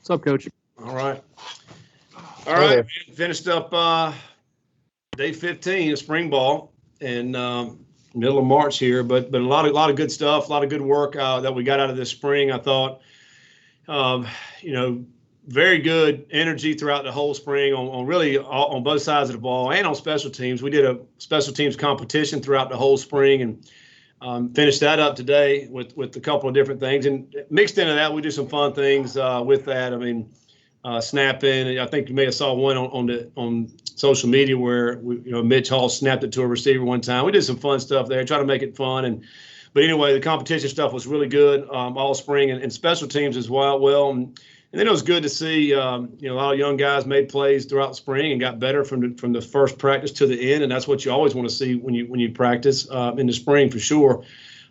What's up, Coach? All right. All right. Finished up day 15 of spring ball in middle of March here, but a lot of good stuff, a lot of good work that we got out of this spring. I thought, very good energy throughout the whole spring on both sides of the ball and on special teams. We did a special teams competition throughout the whole spring and finished that up today with a couple of different things. And mixed into that, we do some fun things with that. I mean, snapping. I think you may have saw one on social media where Mitch Hall snapped it to a receiver one time. We did some fun stuff there, try to make it fun. But anyway, the competition stuff was really good all spring and special teams as well. And then it was good to see, a lot of young guys made plays throughout spring and got better from the first practice to the end, and that's what you always want to see when you practice in the spring for sure.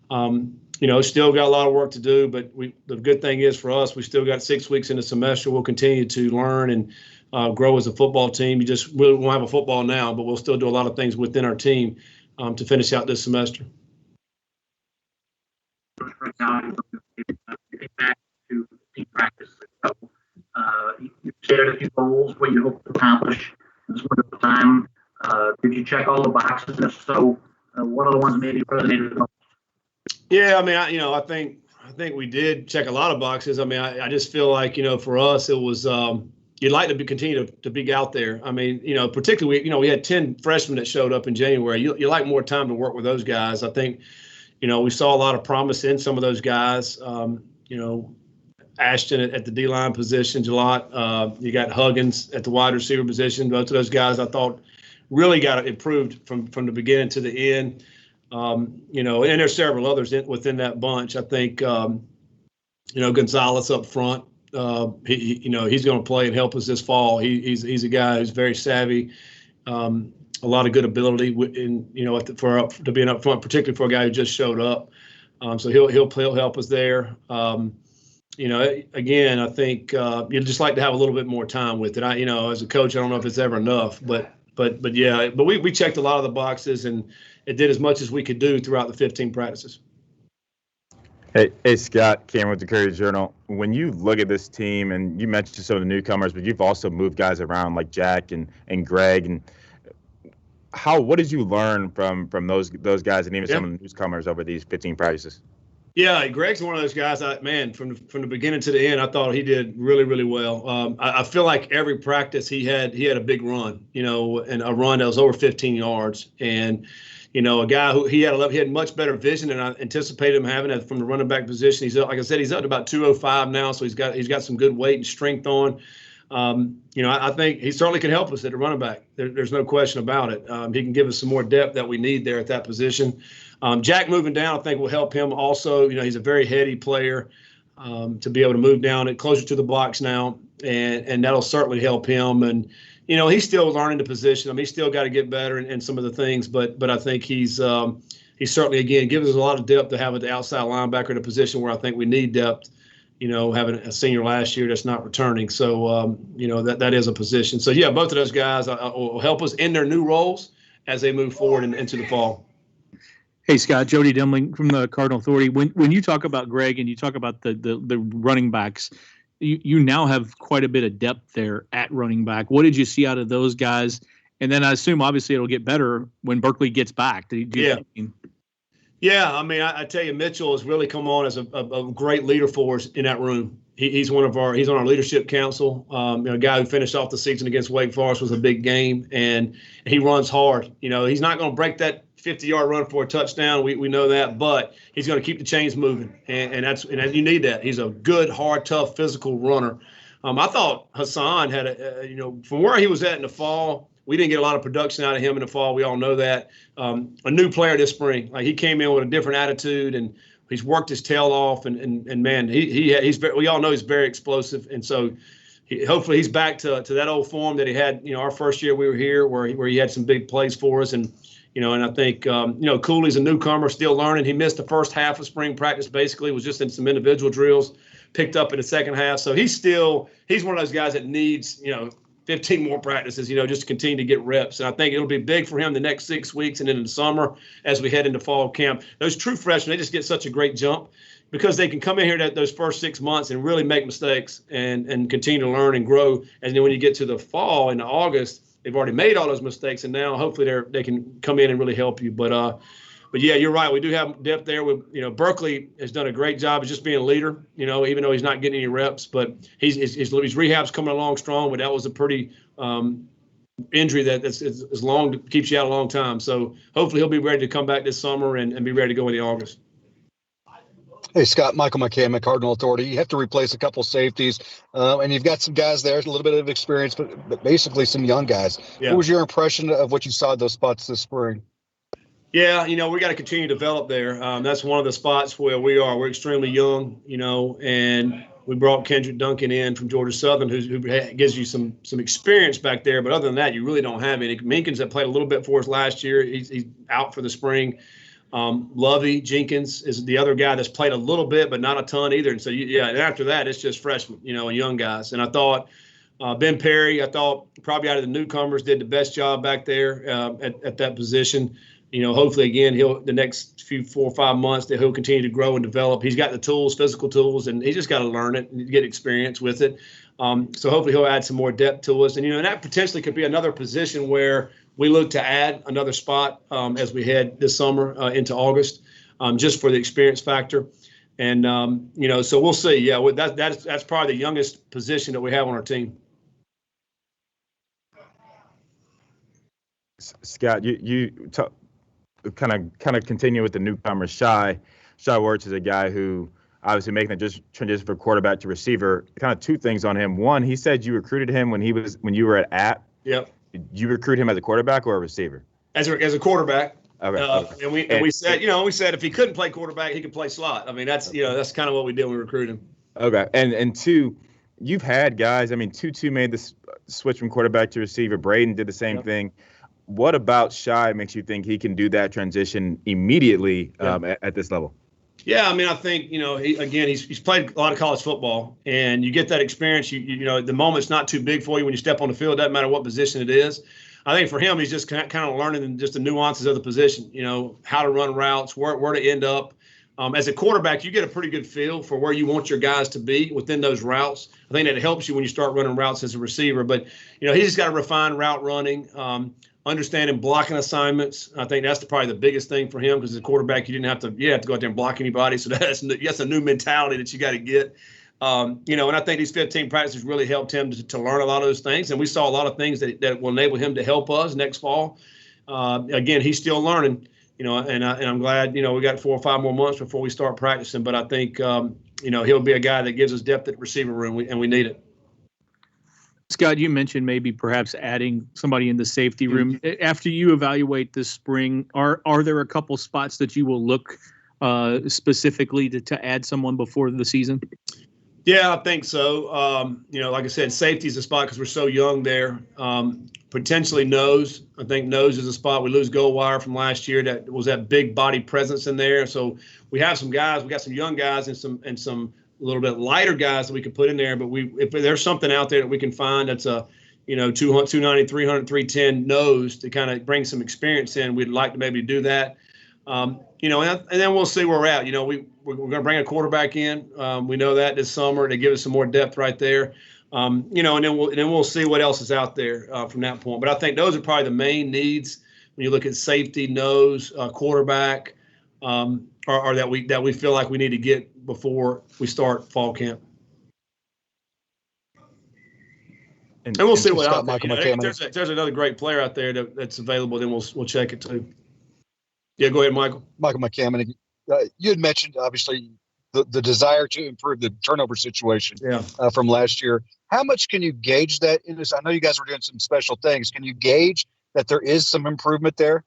Still got a lot of work to do, but the good thing is for us, we still got 6 weeks in the semester. We'll continue to learn and grow as a football team. We won't have a football now, but we'll still do a lot of things within our team to finish out this semester. Back to team practice. So, you shared a few goals, what you hope to accomplish in this window of time. Did you check all the boxes? And if so, what are the ones maybe resonated the most? Yeah, I mean, I think we did check a lot of boxes. I mean, I just feel like, for us, it was you'd like to continue to be out there. I mean, particularly, we had 10 freshmen that showed up in January. You like more time to work with those guys. I think, we saw a lot of promise in some of those guys. Ashton at the D-line positions a lot. You got Huggins at the wide receiver position. Both of those guys I thought really got improved from the beginning to the end. And there's several others within that bunch. I think, Gonzalez up front, he's going to play and help us this fall. He's a guy who's very savvy, a lot of good ability to being up front, particularly for a guy who just showed up. So he'll help us there. Again, I think you'd just like to have a little bit more time with it. As a coach, I don't know if it's ever enough, but we checked a lot of the boxes and it did as much as we could do throughout the 15 practices. Hey, Scott, Cameron with the Courier-Journal. When you look at this team, and you mentioned some of the newcomers, but you've also moved guys around like Jack and Greg. And what did you learn from those guys and even some of the newcomers over these 15 practices? Yeah, Greg's one of those guys. From the beginning to the end, I thought he did really, really well. I feel like every practice he had a big run, and a run that was over 15 yards. And a guy who he had much better vision than I anticipated him having from the running back position. He's up, like I said, he's up to about 205 now, so he's got some good weight and strength on. I think he certainly can help us at the running back. There's no question about it. He can give us some more depth that we need there at that position. Jack moving down, I think, will help him also. He's a very heady player to be able to move down and closer to the blocks now, and that'll certainly help him. And he's still learning the position. I mean, he's still got to get better in some of the things, but I think he's certainly, again, gives us a lot of depth to have at the outside linebacker in a position where I think we need depth. Having a senior last year that's not returning. So, that is a position. So, yeah, both of those guys will help us in their new roles as they move forward into the fall. Hey, Scott, Jody Demling from the Cardinal Authority. When you talk about Greg and you talk about the running backs, you now have quite a bit of depth there at running back. What did you see out of those guys? And then I assume, obviously, it'll get better when Berkeley gets back. Yeah, I mean, I tell you, Mitchell has really come on as a great leader for us in that room. He's on our leadership council. A guy who finished off the season against Wake Forest was a big game, and he runs hard. He's not going to break that 50-yard run for a touchdown. We know that, but he's going to keep the chains moving, and you need that. He's a good, hard, tough, physical runner. I thought Hassan had from where he was at in the fall. We didn't get a lot of production out of him in the fall. We all know that. A new player this spring. Like, he came in with a different attitude, and he's worked his tail off. And man, we all know he's very explosive. And so hopefully he's back to that old form that he had, our first year we were here, where he had some big plays for us. And and I think Cooley's a newcomer, still learning. He missed the first half of spring practice. Basically, was just in some individual drills, picked up in the second half. So he's one of those guys that needs 15 more practices, just to continue to get reps. And I think it'll be big for him the next 6 weeks and then in the summer as we head into fall camp. Those true freshmen, they just get such a great jump. because they can come in here those first 6 months and really make mistakes and continue to learn and grow. And then when you get to the fall in August, they've already made all those mistakes, and now hopefully they can come in and really help you. But yeah, you're right. We do have depth there. Berkeley has done a great job of just being a leader. Even though he's not getting any reps, but his rehab's coming along strong. But that was a pretty injury that's long, keeps you out a long time. So hopefully he'll be ready to come back this summer and be ready to go in the August. Hey, Scott, Michael McCammon, Cardinal Authority. You have to replace a couple safeties, and you've got some guys there, a little bit of experience, but basically some young guys. Yeah. What was your impression of what you saw at those spots this spring? Yeah, we got to continue to develop there. That's one of the spots where we're extremely young, and we brought Kendrick Duncan in from Georgia Southern, who gives you some experience back there. But other than that, you really don't have any. Minkins that played a little bit for us last year, he's out for the spring. Lovey Jenkins is the other guy that's played a little bit, but not a ton either. And so, and after that, it's just freshmen, and young guys. And I thought Ben Perry, probably out of the newcomers, did the best job back there at that position. Hopefully, again, the next 4 or 5 months that he'll continue to grow and develop. He's got the tools, physical tools, and he's just got to learn it and get experience with it. So hopefully he'll add some more depth to us. And, and that potentially could be another position where we look to add another spot as we head this summer into August, just for the experience factor. And, so we'll see. Yeah, that's probably the youngest position that we have on our team. Scott, you kind of continue with the newcomers. Shywurtz is a guy who obviously making the transition from quarterback to receiver. Kind of two things on him. One, he said you recruited him when you were at App. Yep. Did you recruit him as a quarterback or a receiver? As a quarterback. Okay. And we said if he couldn't play quarterback, he could play slot. I mean, that's kind of what we did when we recruited him. Okay. And two, you've had guys. I mean, Tutu made the switch from quarterback to receiver. Braden did the same thing. What about Shy makes you think he can do that transition immediately at this level? Yeah, I mean, I think, he's played a lot of college football, and you get that experience. The moment's not too big for you when you step on the field. It doesn't matter what position it is. I think for him, he's just kind of learning just the nuances of the position, how to run routes, where to end up. As a quarterback, you get a pretty good feel for where you want your guys to be within those routes. I think that helps you when you start running routes as a receiver. But, he's just got to refine route running, understanding blocking assignments. I think that's probably the biggest thing for him, because as a quarterback, you have to go out there and block anybody. So that's a new mentality that you got to get. And I think these 15 practices really helped him to learn a lot of those things. And we saw a lot of things that will enable him to help us next fall. Again, he's still learning, and I'm glad, we got 4 or 5 more months before we start practicing. But I think, he'll be a guy that gives us depth at the receiver room, and we need it. Scott, you mentioned maybe perhaps adding somebody in the safety room. After you evaluate this spring, are there a couple spots that you will look specifically to add someone before the season? Yeah, I think so. Like I said, safety is a spot because we're so young there. Potentially nose. I think nose is a spot. We lose Goldwire from last year. That was that big body presence in there. So we have some guys. We got some young guys and some a little bit lighter guys that we could put in there. But if there's something out there that we can find that's a 290, 300, 310 nose to kind of bring some experience in, we'd like to maybe do that. And then we'll see where we're at. We're going to bring a quarterback in. We know that this summer to give us some more depth right there. And then we'll see what else is out there from that point. But I think those are probably the main needs when you look at safety, nose, quarterback, or that we feel like we need to get before we start fall camp. And we'll see what out there. There's another great player out there that's available. Then we'll check it too. Yeah, go ahead, Michael. Michael McCammon, you had mentioned, obviously, the desire to improve the turnover situation from last year. How much can you gauge that in this? I know you guys were doing some special things. Can you gauge that there is some improvement there?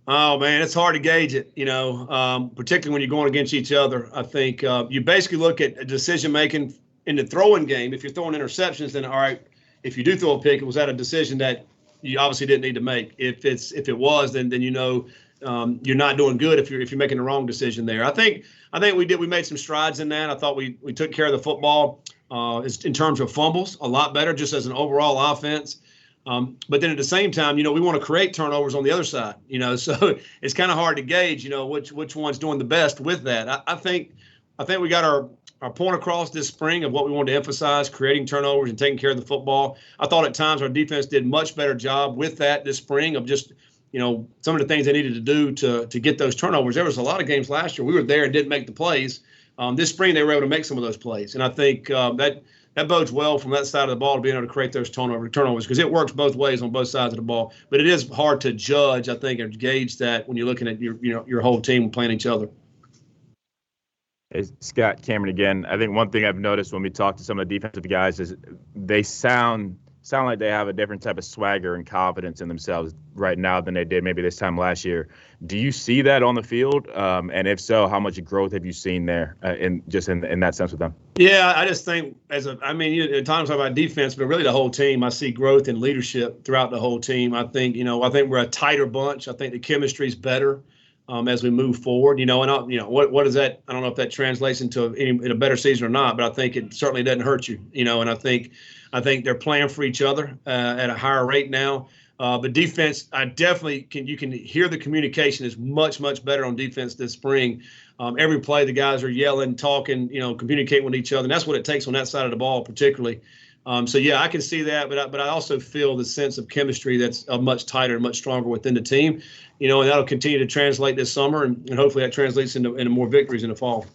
Oh, man, it's hard to gauge it, particularly when you're going against each other. I think you basically look at decision-making in the throwing game. If you're throwing interceptions, then, all right, if you do throw a pick, was that a decision that you obviously didn't need to make? If it was, then you're not doing good if you're making the wrong decision there. I think we made some strides in that. I thought we took care of the football in terms of fumbles a lot better, just as an overall offense. But then at the same time, we want to create turnovers on the other side, so it's kind of hard to gauge, which one's doing the best with that. I think we got our point across this spring of what we wanted to emphasize, creating turnovers and taking care of the football. I thought at times our defense did much better job with that this spring of just, some of the things they needed to do to get those turnovers. There was a lot of games last year we were there and didn't make the plays. This spring they were able to make some of those plays, and I think that bodes well from that side of the ball to being able to create those turnovers because it works both ways on both sides of the ball. But it is hard to judge, I think, or gauge that when you're looking at your whole team playing each other. Hey, Scott, Cameron again. I think one thing I've noticed when we talk to some of the defensive guys is they sound like they have a different type of swagger and confidence in themselves right now than they did maybe this time last year. Do you see that on the field? And if so, how much growth have you seen there in that sense with them? Yeah, I just think at times talk about defense, but really the whole team, I see growth in leadership throughout the whole team. I think we're a tighter bunch. I think the chemistry is better as we move forward, and what is that? I don't know if that translates into in a better season or not, but I think it certainly doesn't hurt you, and I think they're playing for each other at a higher rate now. But defense, I definitely you can hear the communication is much, much better on defense this spring. Every play, the guys are yelling, talking, communicating with each other. And that's what it takes on that side of the ball, particularly. So, yeah, I can see that. But I also feel the sense of chemistry that's much tighter and much stronger within the team, and that'll continue to translate this summer. And hopefully that translates into more victories in the fall.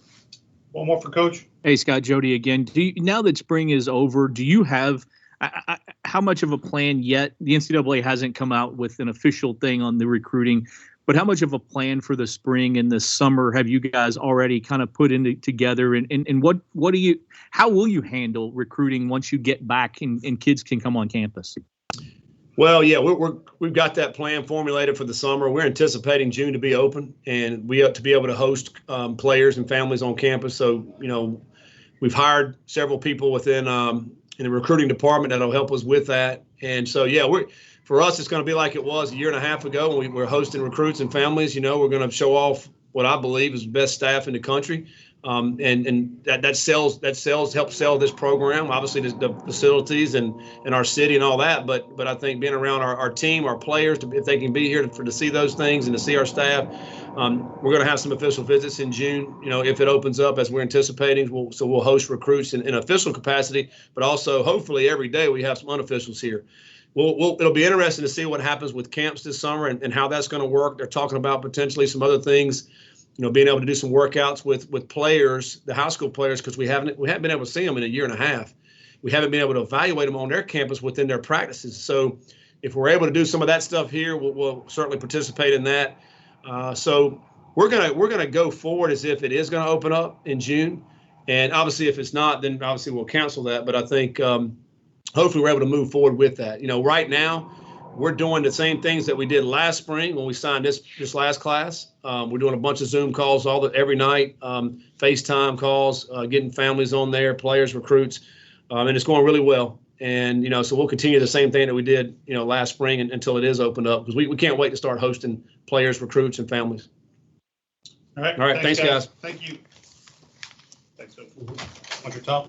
One more for Coach. Hey, Scott, Jody again. Now that spring is over, do you have how much of a plan yet? The NCAA hasn't come out with an official thing on the recruiting, but how much of a plan for the spring and the summer have you guys already kind of put together? And how will you handle recruiting once you get back and kids can come on campus? Well, yeah, we've got that plan formulated for the summer. We're anticipating June to be open, and we have to be able to host players and families on campus. So, we've hired several people within in the recruiting department that'll help us with that. And so, yeah, for us, it's going to be like it was a year and a half ago when we were hosting recruits and families. We're going to show off what I believe is the best staff in the country. And that helps sell this program, obviously the facilities and our city and all that. But I think being around our team, our players, if they can be here to see those things and to see our staff, we're going to have some official visits in June, if it opens up as we're anticipating. We'll host recruits in official capacity, but also hopefully every day we have some unofficials here. It'll be interesting to see what happens with camps this summer and how that's going to work. They're talking about potentially some other things, being able to do some workouts with players, the high school players, because we haven't been able to see them in a year and a half. We haven't been able to evaluate them on their campus within their practices. So if we're able to do some of that stuff here, we'll certainly participate in that. So we're gonna go forward as if it is going to open up in June. And obviously, if it's not, then obviously we'll cancel that. But I think hopefully we're able to move forward with that. Right now, we're doing the same things that we did last spring when we signed this last class. We're doing a bunch of Zoom calls every night, FaceTime calls, getting families on there, players, recruits, and it's going really well. And so we'll continue the same thing that we did last spring until it is opened up, because we can't wait to start hosting players, recruits, and families. All right. Thanks, guys. Thank you. Thanks. Tom.